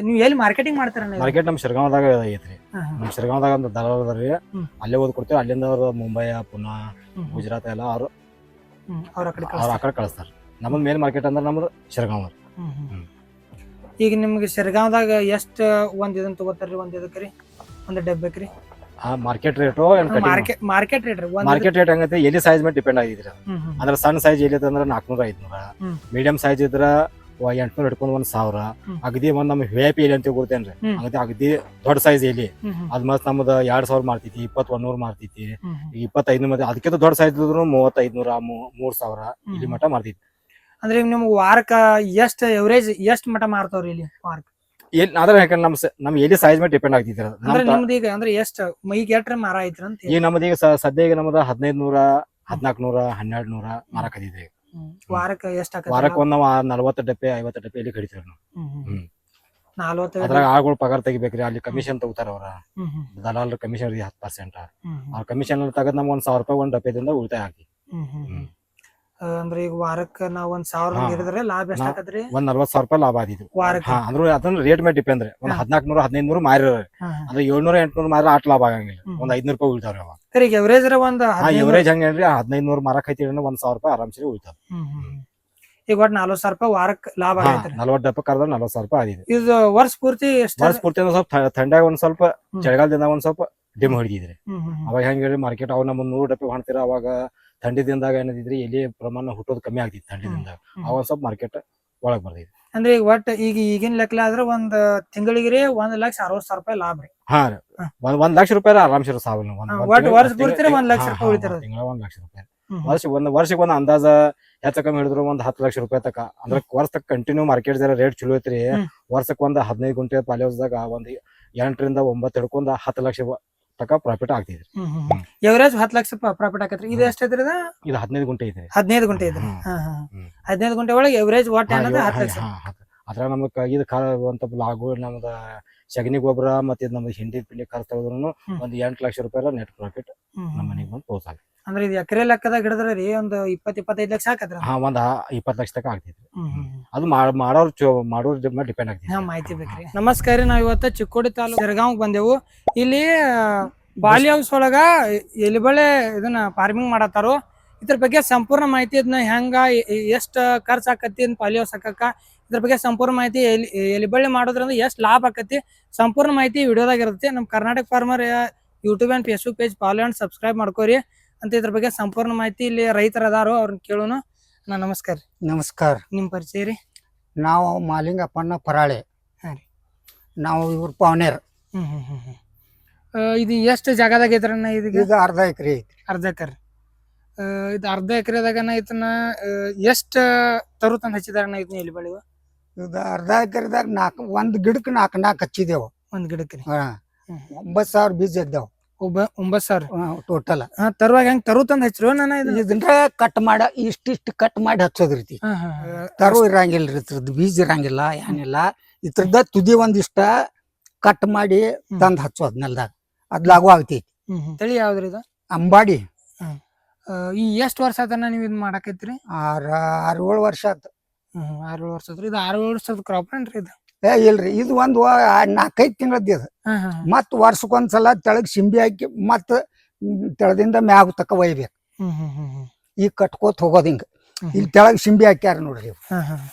ನೀವು ಎಲ್ಲಿ ಮಾರ್ಕೆಟಿಂಗ್ ಮಾಡ್ತಾರ ಮಾರ್ಕೆಟ್ ನಮ್ಮ ಶಿರಗಾಂವದಾಗ ಐತ್ರಿ. ನಮ್ಮ ಶಿರಗಾಂವದಾಗ ಒಂದು ದಲಾಲ್ ಅದಾರಿ, ಅಲ್ಲೇ ಓದ್ ಕೊಡ್ತೀವಿ. ಅಲ್ಲಿಂದ ಅವ್ರು ಮುಂಬೈ, ಪುನಾ, ಗುಜರಾತ್ ಎಲ್ಲ ಅವ್ರು ಆ ಕಡೆ ಕಳಿಸ್ತಾರ. ನಮ್ಮದ್ ಮೇನ್ ಮಾರ್ಕೆಟ್ ಅಂದ್ರೆ ನಮ್ದು ಶಿರಗಾಂವ. ಈಗ ನಿಮ್ಗೆ ಶಿರಗಾಂವದಾಗ ಎಷ್ಟು ಒಂದ್ ಇದನ್ನ ತಗೋತಾರ್ರಿ? ಒಂದ್ ಇದಕ್ರಿ ಒಂದ್ ಡಬ್ಬಕ್ರಿ market rate market rate market rate ಹಂಗೈತಿ, ಎಲ್ಲಿ ಸೈಜ್ ಮೇಲೆ ಡಿಪೆಂಡ್ ಆಗಿದ್ರಿ. ಅಂದ್ರೆ ಸಣ್ಣ ಸೈಜ್ ಎಲ್ಲಿ ಅಂದ್ರೆ 400-500, ಮೀಡಿಯಂ ಸೈಜ್ ಇದ್ರ 800 ಹಿಡ್ಕೊಂಡು 1000. ಅಗದಿ ಒಂದ್ ನಮ್ VIP ಎಲ್ಲಿ ಅಂತ ಕೊಡ್ತೇನ್ರಿ, ಅಗದಿ ದೊಡ್ಡ ಸೈಜ್ ಎಲ್ಲಿ ಅದ್ ಮತ್ ನಮ್ದು 2000 ಮಾಡ್ತೈತಿ, 2100 ಮಾಡ್ತೈತಿ, 2500 ಮತ್ತೆ ಅದಕ್ಕಿಂತ ದೊಡ್ಡ ಸೈಜ್ ಇದ್ರು 3500, 3000 ಇಲ್ಲಿ ಮಟ ಮಾಡ್ತೈತಿ. ಅಂದ್ರೆ ನಿಮ್ಗೆ ವಾರಕ್ಕ ಎಷ್ಟ್ ಎವರೇಜ್ ಎಷ್ಟ್ ಮಟ ಮಾರ್ತಾವ್ರಿ ಇಲ್ಲಿ ವಾರಕ್ಕ? ಅದ್ರ ಯಾಕಂದ್ರೆ ನಮ್ ಎಲ್ಲಿ ಸೈಜ್ ಮೇಲೆ ಡಿಪೆಂಡ್ ಆಗ್ತೈತಿ. ನಿಮ್ದು ಈಗ ಅಂದ್ರೆ ಎಷ್ಟ್ ಮೈಗೆ ಎಟ್ರ ಮಾರ ಐತ್ರಿ ಅಂತ? ಈಗ ನಮ್ದು ಈಗ ಸದ್ಯ ಈಗ ನಮ್ದು 1500, 1400, 1200 ಮಾರಕದಿದೆ. ವಾರಕ್ಕೆ ಎಷ್ಟ್ ವಾರಕ್ಕೆ ಒಂದ್ 40 ಡಬ್ಬೆ 50 ಡಬ್ಬೆ ಇಲ್ಲಿ ಕಡಿತೀವಿ ನಾವು. 40 ಅದ್ರಾಗ ಆಳ್ಗಳು ಪಗಾರ ತೆಗಿಬೇಕ್ರಿ, ಅಲ್ಲಿ ಕಮಿಷನ್ ತಗೋತಾರ ಅವ್ರ ದಲಾಲ್ರ ಕಮಿಷನ್ 10%. ಅವ್ರ ಕಮಿಷನ್ ತಗದ್ ನಮ್ಗೆ 1000 ರೂಪಾಯಿ ಒಂದ್ ಡಬ್ಬೆದಿಂದ ಉಳಿತಾಯ ಆಗ್ತಿ. ಅಂದ್ರೆ ಈಗ ವಾರಕ್ಕ ನಾವ್ 1000 ಹಿಡಿದ್ರೆ ಲಾಭ ಎಷ್ಟ್ ಆಕತ್ರಿ? ಒಂದ್ 40,000 ರೂಪಾಯಿ ಲಾಭ ಆದಿತ್ತು ವಾರಕ್ಕೆ. ಅಂದ್ರೆ ಅದನ್ನ ರೇಟ್ ಮೇಲೆ ಡಿಪೆಂಡ್ ರೀ. ಒಂದ್ 1400, 1500 ಮಾರಿ ಅಂದ್ರೆ 700, 800 ಮಾರಿ ಆಟ್ ಲಾಭ ಆಗಂಗಿಲ್ಲ. ಒಂದ್ 500 ರೂಪಾಯಿ ಉಳಿತಾವ್ರಿ ಅವಾಗ. ಈಗ ಎವರೇಜ್ ಒಂದ್ ಎವರೇಜ್ ಹಂಗೇನ್ರಿ, 1500 ಮಾರಕ್ ಐತಿ 1000 ರೂಪಾಯಿ ಆರಾಮ್ಸರಿ ಉಳಿತಾವ. ಈಗ ಒಟ್ಟು 40,000 ರೂಪಾಯಿ ವಾರಕ್ಕೆ ಲಾಭ ಆಗೈತ್ರಿ. 40 ಡಬ್ಬ ಕರ್ದ 40,000 ರೂಪಾಯಿ ಆದಿದೆ. ಇದು ವರ್ಷ ಪೂರ್ತಿ ವರ್ಷ ಪೂರ್ತಿ ಸ್ವಲ್ಪ ಥಂಡ್ಯಾಗ ಒಂದ್ ಸ್ವಲ್ಪ, ಚಳಿಗಾಲದಿಂದ ಒಂದ್ ಸ್ವಲ್ಪ ಡಿಮ್ ಹೊಡಿದಿದ್ರಿ. ಅವಾಗ ಹೆಂಗ್ ಮಾರ್ಕೆಟ್ ಅವ್ ನಮ್ 100 ಡಬ್ಬೆ ಹೊಣ್ತೀರ, ಅವಾಗ ಥಂಡಿದಿಂದಾಗ ಏನಿದ್ರಿ ಎಲ್ಲಿ ಪ್ರಮಾಣ ಹುಟ್ಟೋದು ಕಮ್ಮಿ ಆಗ್ತಿತ್ತು. ಥಂಡಿದಿಂದ ಅವಾಗ ಸ್ವಲ್ಪ ಮಾರ್ಕೆಟ್ ಒಳಗ್ ಬರ್ತೈತಿ. ಅಂದ್ರೆ ಈಗ ಒಟ್ಟು ಈಗಿನ ಲೆಕ್ಕ ಆದ್ರೆ ಒಂದ್ ತಿಂಗಳಿಗೆ 1,60,000 ರೂಪಾಯಿ ಲಾಭ ರೀ. ಹಾ ರೀ, 1 ಲಕ್ಷ ರೂಪಾಯಿ ಆರಾಮ್ಸಿರ ಸಾವನ್ನ. ಒಟ್ಟು ವರ್ಷ ಪೂರ್ತಿ 1 ಲಕ್ಷ ರೂಪಾಯಿ ಉಳಿತಾರ. ತಿಂಗಳ 1 ಲಕ್ಷ ರೂಪಾಯಿ. ವರ್ಷಕ್ಕೆ ಒಂದ್ ಅಂದಾಜ ಹೆಚ್ಚ ಕಮ್ಮಿ ಹಿಡಿದ್ರು ಒಂದ್ 10 ಲಕ್ಷ ರೂಪಾಯಿ ತಕ. ಅಂದ್ರೆ ವರ್ಷ ಕಂಟಿನ್ಯೂ ಮಾರ್ಕೆಟ್ ರೇಟ್ ಚಲೋ ಐತ್ರಿ. ವರ್ಷಕ್ಕೆ ಒಂದ್ 15 ಗುಂಟೆ ಪಾಲಿಯೋಸ್ದಾಗ ಒಂದ್ 8 ರಿಂದ 9 ಹಿಡ್ಕೊಂಡ್ 10 ಲಕ್ಷ ತಕ ಪ್ರಾಫಿಟ್ ಆಗ್ತಿದ್ರಿ. ಎವರೇಜ್ 10 ಲಕ್ಷ ಪ್ರಾಫಿಟ್ ಆಕತ್ರಿ. ಇದು ಎಷ್ಟ್ ಐತ್ರಿ? ಇದು 15 ಗುಂಟೆ ಐತ್ರಿ. 15 ಗುಂಟೆ ಐತ್ರಿ. 15 ಗುಂಟೆ ಒಳಗೆ ಎವರೇಜ್ ಒಟ್ಟು ಏನಂದ್ರೆ 10 ಲಕ್ಷ. ಅದ್ರ ನಮ್ಗೆ ಇದು ಅಂತ ಲಾಗು ನಮ್ದ ಸಗಣಿ ಗೊಬ್ಬರ ಮತ್ತೆ ನಮ್ದು ಹಿಂಡಿ ಪಿಂಡಿ ಖರ್ಚು ತೆಗೆದ್ರು ಒಂದ್ 8 ಲಕ್ಷ ರೂಪಾಯಿ ನೆಟ್ ಪ್ರಾಫಿಟ್ ನಮ್ಮ ಮನೆಗೆ ಬಂದು ಪೋಸ್ ಆಗುತ್ತೆ. ಅಂದ್ರೆ ಇದು ಎಕರೆ ಲೆಕ್ಕದಾಗ ಹಿಡಿದ್ರೆ ರೀ ಒಂದು 20-25 ಲಕ್ಷ ಆಕತ್ರಿ. ಒಂದ್ 20 ಲಕ್ಷ ತಕ ಆಗ್ತೈತ್ರಿ. ಅದು ಮಾಡೋರ್ ಡಿಪೆಂಡ್ ಆಗ್ತೈತಿ. ಮಾಹಿತಿ ಬೇಕ್ರಿ. ನಮಸ್ಕಾರ ರೀ, ನಾವ್ ಇವತ್ತ ಚಿಕ್ಕೋಡಿ ತಾಲೂಕು ಶಿರಗಾಂವ್ ಬಂದೆವು. ಇಲ್ಲಿ ಬಾಲಿ ಹೌಸ್ ಒಳಗ ಎಲಿಬಳೆ ಇದನ್ನ ಫಾರ್ಮಿಂಗ್ ಮಾಡತ್ತಾರು. ಇದ್ರ ಬಗ್ಗೆ ಸಂಪೂರ್ಣ ಮಾಹಿತಿ, ಇದನ್ನ ಹೆಂಗ ಎಷ್ಟ ಖರ್ಚು ಆಕತಿ ಪಾಲಿ ಹೌಸ್ ಹಾಕಕ್ಕ, ಇದ್ರ ಬಗ್ಗೆ ಸಂಪೂರ್ಣ ಮಾಹಿತಿ, ಎಲಿಬಳ್ಳಿ ಮಾಡೋದ್ರಿಂದ ಎಷ್ಟ್ ಲಾಭ ಆಕತಿ, ಸಂಪೂರ್ಣ ಮಾಹಿತಿ ವಿಡಿಯೋದಾಗ ಇರುತ್ತೆ. ನಮ್ Karnataka farmer YouTube and Facebook page follow and subscribe ಮಾಡ್ಕೋರಿ ಅಂತ. ಇದ್ರ ಬಗ್ಗೆ ಸಂಪೂರ್ಣ ಮಾಹಿತಿ ಇಲ್ಲಿ ರೈತರ ಅದಾರು, ಅವ್ರನ್ನ ಕೇಳೋಣ. ನಮಸ್ಕಾರ. ನಮಸ್ಕಾರ. ನಿಮ್ ಪರಿಚಯ ರೀ? ನಾವು ಮಾಲಿಂಗಪ್ಪಣ್ಣ ಪರಾಳೆ. ನಾವು ಇವ್ರ ಪಾವನೇರ್. ಇದು ಎಷ್ಟು ಜಾಗದಾಗ ಐತ್ರಣ್ಣ? ಇದು ಅರ್ಧ ಎಕರೆ ಐತ್ರಿ. ಅರ್ಧ ಎಕರೆ. ಇದು ಅರ್ಧ ಎಕರೆದಾಗನ ಇದನ್ನ ಎಷ್ಟ ತರುತಂದ್ ಹಚ್ಚಿದಾರಣ್ಣ ಇದನ್ನ ಎಲಿ ಬೆಳಿವ? ಇದು ಅರ್ಧ ಎಕರೆದಾಗ ಒಂದ್ ಗಿಡಕ್ಕೆ 4 ಹಚ್ಚಿದೇವು. ಒಂದ್ ಗಿಡಕ್ಕೆ 9,000 ಬೀಜ ಇದ್ದಾವ. 9,000 ಟೋಟಲ್. ತರುವಾಗ ಹೆಂಗ್ ತರುತಂದ್ ಹಚ್ಚಿರೋ ನಾನು ಇದನ್ನ ಕಟ್ ಮಾಡ ಇಷ್ಟಿಷ್ಟು ಕಟ್ ಮಾಡಿ ಹಚ್ಚೋದ್ರಿ. ತರು ಇರಂಗಿಲ್ರಿ, ಇದ್ರದ್ದು ಬೀಜ ಇರಂಗಿಲ್ಲ, ಏನಿಲ್ಲ. ಇದ್ರದ ತುದಿ ಒಂದಿಷ್ಟ ಕಟ್ ಮಾಡಿ ತಂದ್ ಹಚ್ಚೋದ್ ನೆಲ್ದಾಗ. ಅದ್ ಲಾಗು ಆಗ್ತೈತಿ. ತಳಿ ಯಾವ್ದ್ರಿ ಇದು? ಅಂಬಾಡಿ. ಈ ಎಷ್ಟ್ ವರ್ಷ ಆತನ ನೀವ್ ಇದ್ ಮಾಡಾಕೈತ್ರಿ? 6-7 ವರ್ಷ ಆತ. 6-7 ವರ್ಷ ಆತ್ರಿ. ಇದು 6 ವರ್ಷದ ಕ್ರಾಪ್ ಏನ್ರಿ ಇದು? ಇಲ್ರಿ, ಇದು ಒಂದ್ 4-5 ತಿಂಗಳದ್ದು ಇದು. ಮತ್ ವರ್ಷಕ್ಕೊಂದ್ಸಲ ತೆಳಗ್ ಸಿಂಬಿ ಹಾಕಿ ಮತ್ ತೆಳದಿಂದ ಮ್ಯಾಗ ತಕ ಒಯ್ಬೇಕು. ಈಗ ಕಟ್ಕೋತ್ ಹೋಗೋದ್ ಹಿಂಗ. ಇಲ್ಲಿ ತೆಳಗ್ ಸಿಂಬಿ ಹಾಕ್ಯಾರ ನೋಡ್ರಿ.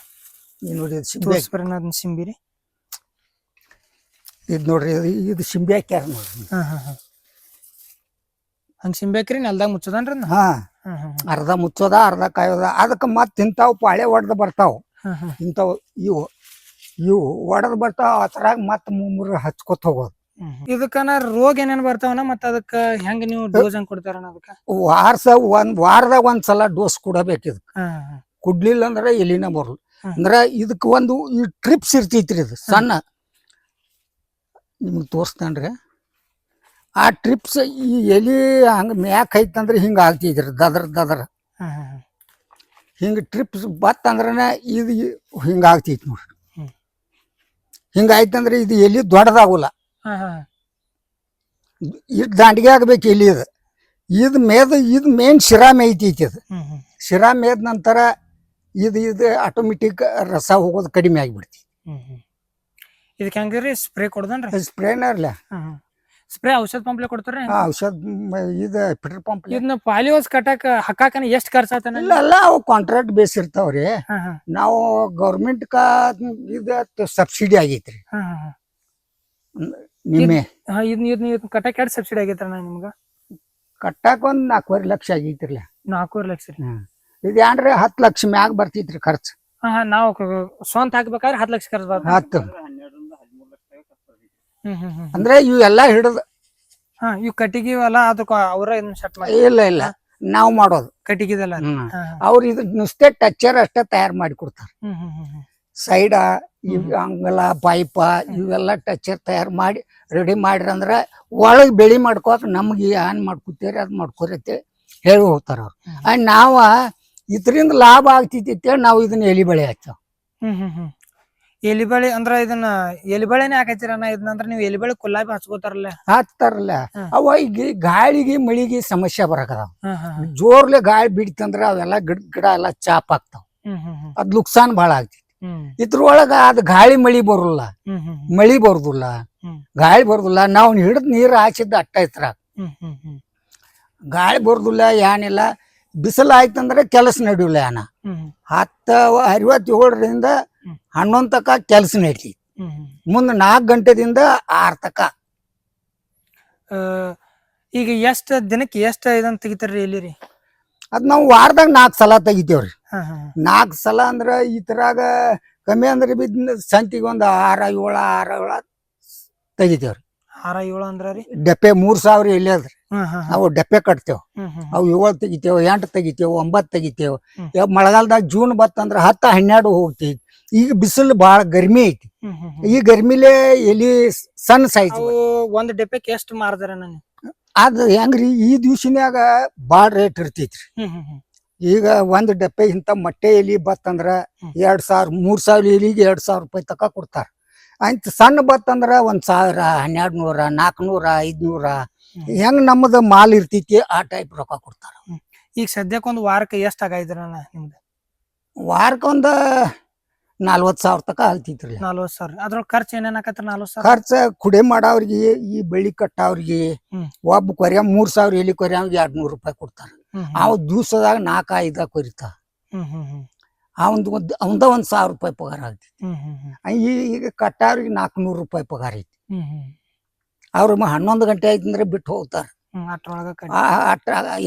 ನೋಡ್ರಿ ಸಿಂಬಿ ರೀ. ಇದ್ ನೋಡ್ರಿ, ಇದು ಸಿಂಬಿ ಹಾಕ್ಯಾರ ನೋಡ್ರಿ. ಹಂಗ ಸಿಂಬಿ ಹಾಕ್ರಿ ನೆಲ್ದಾಗ ಮುಚ್ಚೋದನ್ರಿ? ಅರ್ಧ ಮುಚ್ಚೋದ, ಅರ್ಧ ಕಾಯೋದ. ಅದಕ್ಕ ಮತ್ ಇಂತಾವ್ ಪಾಳೆ ಒಡ್ದ ಬರ್ತಾವ. ಇಂತಾವ್ ಇವು ಒಡದ್ ಬರ್ತಾವ. ಅದ್ರಾಗ ಮತ್ 3 ಹಚ್ಕೊತ್ ಹೋಗೋದು. ಇದಕ್ಕನ ರೋಗ ಏನೇನ್ ಬರ್ತಾವನ ಮತ್ತ ಅದಕ್ಕ ಹೆಂಗ ನೀವು ಡೋಸ್ ಹಂಗ್ ಕೊಡ್ತಾರಣ್ಣ? ಅದಕ್ಕ ವಾರದಾಗ ಒಂದ್ಸಲ ಡೋಸ್ ಕೊಡಬೇಕು. ಇದಕ್ಕ ಕುಡ್ಲಿಲ್ಲ ಅಂದ್ರ ಎಲಿನ ಬರಲ್ಲ. ಅಂದ್ರ ಇದಕ್ಕ ಒಂದು ಈ ಟ್ರಿಪ್ಸ್ ಇರ್ತೈತ್ರಿ. ಇದು ಸಣ್ಣ ನಿಮಗ್ ತೋರಿಸ್ತೇನ್ರಿ. ಆ ಟ್ರಿಪ್ಸ್ ಈ ಎಲಿ ಹಂಗ ಮ್ಯಾಕ್ ಐತಂದ್ರೆ ಹಿಂಗ ಆಗ್ತಿದ್ರಿ, ದದ್ರ ಹಿಂಗ ಟ್ರಿಪ್ಸ್ ಬತ್ತಂದ್ರನ ಇದು ಹಿಂಗ ಆಗ್ತೈತಿ ನೋಡ್ರಿ. ಹಿಂಗ ಆಯ್ತಂದ್ರೆ ಇದು ಎಲಿ ದೊಡ್ಡದಾಗಲ್ಲ. ಇಟ್ ದಾಂಡಿಗೆ ಆಗ್ಬೇಕು ಎಲಿ. ಇದು ಇದು ಮೇನ್ ಶಿರಾ ಮೇಯ್ತೈತಿ. ಇದು ಶಿರಾ ಮೇದ ನಂತರ ಇದು ಆಟೋಮೆಟಿಕ್ ರಸ ಹೋಗೋದು ಕಡಿಮೆ ಆಗಿಬಿಡ್ತಿ. ಇದಕ್ಕೆ ಹೆಂಗ್ರಿ ಸ್ಪ್ರೇ ಕೊಡ್ದನ್ರಿ ಸ್ಪ್ರೇನರ್ಲೆ ಸ್ಪ್ರೇ ಔಷಧ ಪಂಪ್ಲೆ ಕೊಡ್ತಾರ ಔಷಧ ಇದು ಪೆಟ್ರೋಲ್ ಪಂಪ್ ಇದನ್ನ ಪಾಲಿಯೋಸ್ ಹಾಕಾಕನ ಎಷ್ಟ್ ಖರ್ಚ್ ಆತನ ಇಲ್ಲ ಅವು ಕಾಂಟ್ರಾಕ್ಟ್ ಬೇಸ್ ಇರ್ತಾವ್ರಿ ನಾವು ಗೌರ್ಮೆಂಟ್ ಇದು ಸಬ್ಸಿಡಿ ಆಗೈತ್ರಿ ನಿಮ್ಮೆ ಇದನ್ನ ಕಟ್ಟಾಕ ಎರಡು ಸಬ್ಸಿಡಿ ಆಗೈತ್ರ ನಿಮ್ಗ ಕಟ್ಟಾಕ ಒಂದ್ 4.5 ಲಕ್ಷ ಆಗೈತ್ರಿಲ್ಲ 4.5 ಲಕ್ಷ ರೀ ಇದು ಏನ್ರಿ 10 ಲಕ್ಷ ಮ್ಯಾಗ ಬರ್ತಿತ್ರಿ ಖರ್ಚು ನಾವು ಸ್ವಂತ ಹಾಕ್ಬೇಕಾದ್ರೆ 10 ಲಕ್ಷ ಖರ್ಚು ಹತ್ತು ಅಂದ್ರೆ ಇವೆಲ್ಲಾ ಹಿಡಿದು ಇವ್ ಕಟ್ಟಿಗೆ ಅಲ್ಲ ಅದಕ್ಕ ಅವ್ರ ಇದನ್ನ ಸೆಟ್ ಮಾಡಿ ಇಲ್ಲ ನಾವ್ ಮಾಡೋದು ಕಟ್ಟಿಗೆದಲ್ಲ ಅವ್ರ ಇದು ನುಸ್ತೆ ಟಚ್ಚರ್ ಅಷ್ಟೇ ತಯಾರು ಮಾಡಿ ಕೊಡ್ತಾರ ಸೈಡ ಅಂಗಲ ಪೈಪ ಇವೆಲ್ಲ ಟಚ್ಚರ್ ತಯಾರು ಮಾಡಿ ರೆಡಿ ಮಾಡ್ರಿ ಅಂದ್ರ ಒಳಗ್ ಬೆಳಿ ಮಾಡ್ಕೋತ ನಮ್ಗೆ ಏನ್ ಮಾಡ್ಕೊತೀರಿ ಅದ್ ಮಾಡ್ಕೊರತ್ತೆ ಹೇಳಿ ಹೋಗ್ತಾರ ಅವ್ರು ನಾವ ಇದರಿಂದ ಲಾಭ ಆಗ್ತಿತ್ತು ನಾವು ಇದನ್ನ ಎಲಿ ಬೆಳೆ ಹಾಕ್ತಾವ ಎಲಿಬಳಿ ಅಂದ್ರ ಇದನ್ನ ಎಲಿಬಳೆನೆ ಹಾಕೈತಿರಣ್ಣ ಇದನ್ನಂದ್ರ ನೀವು ಎಲಿಬಳಿ ಕುಲ್ಲಾಬಿ ಹಚ್ಕೋತಾರಲ್ಲ ಹಾಕ್ತಾರಲ್ಲ ಅವ ಈಗ ಗಾಳಿಗೆ ಮಳಿಗೆ ಸಮಸ್ಯೆ ಬರಕದಾವ ಜೋರ್ಲೆ ಗಾಳಿ ಬಿಡ್ತಂದ್ರ ಅವೆಲ್ಲ ಗಿಡ ಎಲ್ಲ ಚಾಪ್ ಆಗ್ತಾವ ಅದ್ ನುಕ್ಸಾನ್ ಬಹಳ ಆಗ್ತೈತಿ ಇದ್ರೊಳಗ ಅದ್ ಗಾಳಿ ಮಳಿ ಬರುಲ್ಲ ಮಳಿ ಬರುದಿಲ್ಲ ಗಾಳಿ ಬರುದಿಲ್ಲ ನಾವ್ ಹಿಡಿದ್ ನೀರ್ ಹಾಸಿದ್ದ ಅಟ್ಟ ಇತ್ರ ಗಾಳಿ ಬರುದಿಲ್ಲ ಏನಿಲ್ಲ ಬಿಸಿಲು ಆಯ್ತಂದ್ರೆ ಕೆಲಸ ನಡೆಯಲ್ಲ ಏನ 10:57ರಿಂದ 11 ತಕ ಕೆಲಸ ನಡೀತಿ ಮುಂದ್ 4 ಗಂಟೆದಿಂದ 6 ತಕ ಈಗ ಎಷ್ಟ್ ದಿನಕ್ಕೆ ಎಷ್ಟ್ ಇದನ್ನ ತೆಗಿತಾರ್ರಿ ಎಲ್ಲಿರಿ ಅದ್ ನಾವು ವಾರದಾಗ 4 ಸಲ ತೆಗಿತೇವ್ರಿ 4 ಸಲ ಅಂದ್ರ ಈ ತರಾಗ ಕಮ್ಮಿ ಅಂದ್ರೆ ಸಂತಿಗೆ ಒಂದ್ 6-7 ತೆಗಿತೇವ್ರಿ 6-7 ಅಂದ್ರ ರೀ ಡೆಪ್ಪೆ 3,000 ಎಲ್ಲಿ ಅದ್ರಿ ನಾವು ಡೆಪ್ಪೆ ಕಟ್ತೇವ್ ಅವು 7 ತೆಗಿತೇವ್ 8 ತೆಗಿತೇವ್ 9 ತೆಗಿತೇವ್ ಮಳೆಗಾಲದಾಗ ಜೂನ್ ಬತ್ತಂದ್ರ 10-12 ಹೋಗ್ತೈತಿ ಈಗ ಬಿಸಿಲು ಬಾಳ ಗರ್ಮಿ ಐತಿ ಈ ಗರ್ಮಿಲೆ ಎಲಿ ಸಣ್ಣ ಸೈಜ್ ಒಂದ್ ಡೆಪ್ಪೆಕ್ ಎಷ್ಟ್ ಮಾರ್ದಾರ ನಾನು ಅದ್ ಹೆಂಗ್ರಿ ಈ ದಿವ್ಸಿನ್ಯಾಗ ಬಾಳ ರೇಟ್ ಇರ್ತೈತ್ರಿ ಈಗ ಒಂದ್ ಡೆಪ್ಪೆ ಇಂತ ಮೊಟ್ಟೆ ಎಲಿ ಬತ್ತಂದ್ರ 2,000-3,000 ಎಲಿಗೆ 2,000 ರೂಪಾಯಿ ತಕ ಕೊಡ್ತಾರ ಅಂತ ಸಣ್ಣ ಬತ್ತಂದ್ರ 1,000 1,200 400 500 ಹೆಂಗ್ ನಮ್ಮದ ಮಾಲ್ ಇರ್ತೈತಿ ಆ ಟೈಪ್ ರೊಕ್ಕ ಕೊಡ್ತಾರ ಈಗ ಸದ್ಯಕ್ಕೆ ಒಂದ್ ವಾರಕ್ಕೆ ಎಷ್ಟ್ ಆಗೈದ್ರ ನಿಮ್ದು ವಾರಕ್ಕೊಂದ 40,000 ತಕ ಅಲ್ತೈತ್ರಿ 40,000 ಅದ್ರೊಳಗೆ ಖರ್ಚು ಏನೇನ್ ಆಕತ್ರ 40,000 ಖರ್ಚ ಕುಡೆ ಮಾಡವ್ರಿಗೆ ಈ ಬೆಳಿ ಕಟ್ಟವ್ರಿಗೆ ಒಬ್ಬ ಕೊರಿಯ 3,000 ಎಲಿ ಕೊರಿಯವ್ರಿಗೆ 200 ರೂಪಾಯಿ ಕೊಡ್ತಾರ ಅವ್ ದಿವ್ಸದಾಗ 4-5 ಕೊರಿತಾವ ಅವಂದ 1,000 ರೂಪಾಯಿ ಪಗಾರ ಆಗ್ತೈತಿ ಈಗ ಕಟ್ಟವ್ರಿಗೆ 400 ರೂಪಾಯಿ ಪಗಾರ ಐತಿ ಅವ್ರ 11 ಗಂಟೆ ಆಯ್ತಂದ್ರೆ ಬಿಟ್ಟು ಹೋಗ್ತಾರ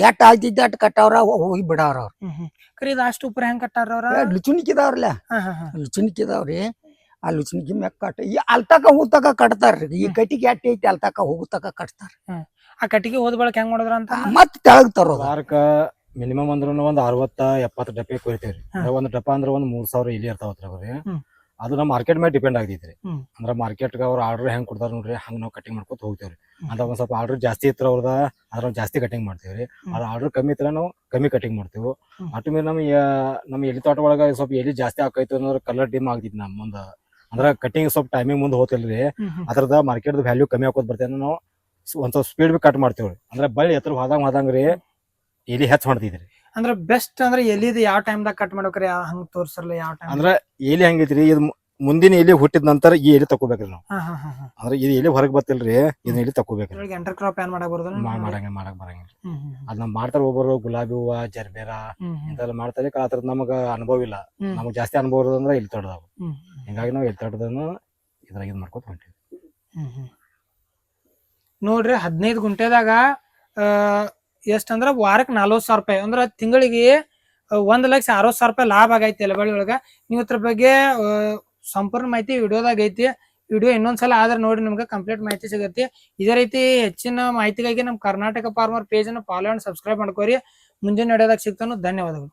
ಎಟ್ ಆಗ್ತಿದ್ದ ಅಟ್ ಕಟ್ಟವ್ರ ಹೋಗಿ ಬಿಡವ್ರ ಅವ್ರ ಅಷ್ಟು ಉಪ್ರ ಹೆಂಗ್ ಕಟ್ಟಾರ ಅವ್ರ ಲುಚುಣಿಕಿದಾವ್ರಲ್ಲ ಲುಚುಣಿಕಿದಾವ್ರಿ ಆ ಲುಚುಣಿಕಿ ಮ್ಯಾಗ ಕಟ್ಟ ಈ ಅಲ್ತಕ ಹೋಗ್ತಕ ಕಟ್ತಾರ್ರಿ ಈ ಕಟ್ಟಿಗೆ ಎಟ್ಟ ಐತಿ ಅಲ್ತಕ ಹೋಗತಕ ಕಟ್ತಾರ ಆ ಕಟ್ಟಿಗೆ ಹೋದ ಬಳಕ ಹೆಂಗ್ ಮಾಡಿದ್ರ ಅಂತ ಮತ್ ತೆಳಗ್ ತರೋದು ವಾರಕ್ಕ ಮಿನಿಮಮ್ ಅಂದ್ರ ಒಂದ್ 60-70 ಡಬ್ಬೆ ಕೊಯ್ತೇವ್ರಿ ಒಂದ್ ಡಬ್ಬ ಅಂದ್ರ ಒಂದ್ 3,000 ಎಲಿ ಇರ್ತಾವತ್ರಿ ಅವ್ರಿ ಅದು ನಮ್ಮ ಮಾರ್ಕೆಟ್ ಮೇಲೆ ಡಿಪೆಂಡ್ ಆಗೈತ್ರಿ ಅಂದ್ರ ಮಾರ್ಕೆಟ್ಗೆ ಅವ್ರ ಆರ್ಡರ್ ಹೆಂಗ್ ಕೊಡ್ತಾರ ನೋಡ್ರಿ ಹಂಗ ನಾವ್ ಕಟಿಂಗ್ ಮಾಡ್ಕೊತ ಹೋಗ್ತೇವ್ರಿ ಅಂತ ಒಂದ್ ಸ್ವಲ್ಪ ಆರ್ಡರ್ ಜಾಸ್ತಿ ಇತ್ರ ಅವ್ರದ ಅದ್ರ ಜಾಸ್ತಿ ಕಟಿಂಗ್ ಮಾಡ್ತೇವ್ರಿ ಅದ್ರ ಆರ್ಡರ್ ಕಮ್ಮಿ ಇತ್ರ ನಾವು ಕಮ್ಮಿ ಕಟಿಂಗ್ ಮಾಡ್ತೇವೆ ಅಟ್ಟು ಮೇಲೆ ನಮ್ ಎಲಿ ತೋಟ ಒಳಗ ಸ್ವಲ್ಪ ಎಲಿ ಜಾಸ್ತಿ ಆಕೈತಿ ಅಂದ್ರೆ ಕಲರ್ ಡಿಮ್ ಆಗ್ತೈತಿ ನಮ್ ಮುಂದ ಅಂದ್ರ ಕಟಿಂಗ್ ಸ್ವಲ್ಪ ಟೈಮಿಂಗ್ ಮುಂದೆ ಹೋತಿಲ್ರಿ ಅದ್ರದ ಮಾರ್ಕೆಟ್ ವ್ಯಾಲ್ಯೂ ಕಮ್ಮಿ ಹಾಕೋದ್ ಬರ್ತೇವೆ ನಾವು ಒಂದ್ ಸ್ವಲ್ಪ ಸ್ಪೀಡ್ ಬಿ ಕಟ್ ಮಾಡ್ತೇವ್ರಿ ಅಂದ್ರೆ ಬಳ್ಳಿ ಎತ್ರ ಹೋದಂಗ್ರಿ ಎಲಿ ಹೆಚ್ಚ ಮಾಡ್ತಿದ್ರಿ ಅಂದ್ರ ಬೆಸ್ಟ್ ಅಂದ್ರೆ ಎಲಿದ್ ಯಾವ ಟೈಮ್ದಾಗ ಕಟ್ ಮಾಡ್ಬೇಕ್ರಿ ಹಂಗ ತೋರ್ಸಲ್ಲ ಯಾವ ಟೈಮ್ ಅಂದ್ರ ಎಲಿ ಹೆಂಗೈತ್ರಿ ಇದು ಮುಂದಿನ ಎಲಿ ಹುಟ್ಟಿದ ನಂತರ ಈ ಎಲಿ ತಕೋಬೇಕ್ರಿ ನಾವು ಅಂದ್ರೆ ಇದು ಎಲಿ ಹೊರಗ್ ಬತ್ತಿಲ್ರಿ ಇದನ್ನ ಎಲಿ ತಕೋಬೇಕ್ರಿ ಎಂಟರ್ ಕ್ರಾಪ್ ಏನ್ ಮಾಡಕ್ ಮಾಡಕ್ ಬರಂಗಿಲ್ಲ ಅದ್ ನಾವ್ ಮಾಡ್ತಾರ ಒಬ್ಬರು ಗುಲಾಬಿ ಹೂವ ಜರ್ಬೇರ ಇಂತೆಲ್ಲ ಮಾಡ್ತಾರೆ ಅದ್ರ ನಮಗ ಅನುಭವ ಇಲ್ಲ ನಮಗ್ ಜಾಸ್ತಿ ಅನುಭವ ಇರೋದಂದ್ರ ಎಲಿ ತೋಟದಾವ ಹಿಂಗಾಗಿ ನಾವ್ ಎಲಿ ತೋಟದನ್ನ ಇದ್ರಾಗ ಇದ್ ಮಾಡ್ಕೊತ ಹೊಂಟಿವಿ ನೋಡ್ರಿ 15 ಗುಂಟೆದಾಗ ಎಷ್ಟಂದ್ರ ವಾರಕ್ಕೆ 40,000 ರೂಪಾಯಿ ಅಂದ್ರ ತಿಂಗಳಿಗೆ 1,60,000 ರೂಪಾಯಿ ಲಾಭ ಆಗೈತಿ ಎಲೆಬಳ್ಳಿ ಒಳಗ ನೀವು ಇದ್ರ ಬಗ್ಗೆ ಸಂಪೂರ್ಣ ಮಾಹಿತಿ ವಿಡಿಯೋದಾಗ ಐತಿ ವಿಡಿಯೋ ಇನ್ನೊಂದ್ಸಲ ಆದ್ರೆ ನೋಡಿ ನಿಮ್ಗೆ ಕಂಪ್ಲೀಟ್ ಮಾಹಿತಿ ಸಿಗತ್ತೆ ಇದೇ ರೀತಿ ಹೆಚ್ಚಿನ ಮಾಹಿತಿಗಾಗಿ ನಮ್ಮ ಕರ್ನಾಟಕ ಫಾರ್ಮರ್ ಪೇಜ್ ಅನ್ನು ಫಾಲೋ ಅಂಡ್ ಸಬ್ಸ್ಕ್ರೈಬ್ ಮಾಡ್ಕೋರಿ ಮುಂದಿನ ವಿಡಿಯೋದಾಗ ಸಿಗ್ತಾನು ಧನ್ಯವಾದಗಳು